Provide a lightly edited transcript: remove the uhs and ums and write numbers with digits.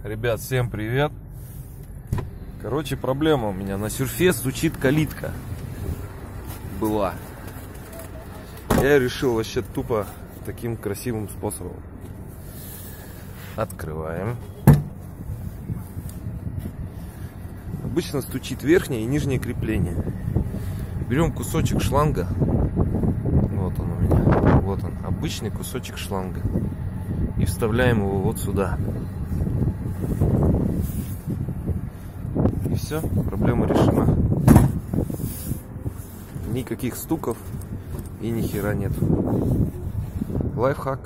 Ребят, всем привет. Короче, проблема у меня. На Surface стучит калитка. Была. Я решил вообще тупо таким красивым способом. Открываем. Обычно стучит верхнее и нижнее крепление. Берем кусочек шланга. Вот он у меня. Вот он. Обычный кусочек шланга. И вставляем его вот сюда. И все, проблема решена. Никаких стуков и ни хера нет. Лайфхак.